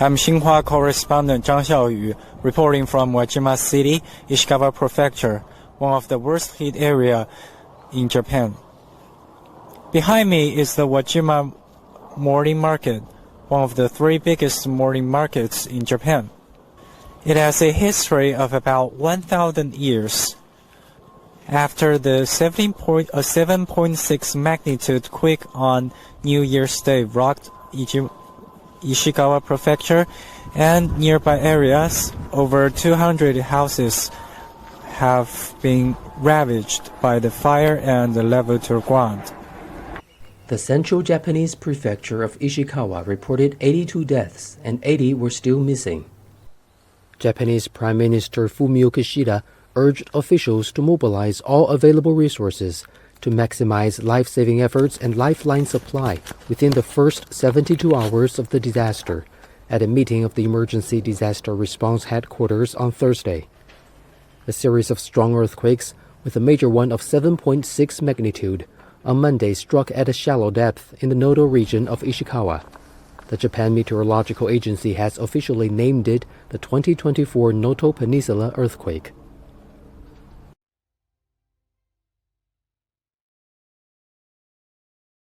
I'm Xinhua correspondent Zhang Xiaoyu, reporting from Wajima City, Eshikawa Prefecture, one of the worst hit area in Japan. Behind me is the Wajima morning market, one of the 3 biggest morning markets in Japan. It has a history of about 1,000 years. After the 7.6 magnitude quake on New Year's Day rocked Eshikawa Prefecture and nearby areas, over 200 houses have been ravaged by the fire and leveled to ground. The central Japanese prefecture of Ishikawa reported 82 deaths and 80 were still missing. Japanese Prime Minister Fumio Kishida urged officials to mobilize all available resources to maximize life-saving efforts and lifeline supply within the first 72 hours of the disaster at a meeting of the Emergency Disaster Response Headquarters on Thursday. A series of strong earthquakes, with a major one of 7.6 magnitude, on Monday struck at a shallow depth in the Noto region of Ishikawa. The Japan Meteorological Agency has officially named it the 2024 Noto Peninsula earthquake.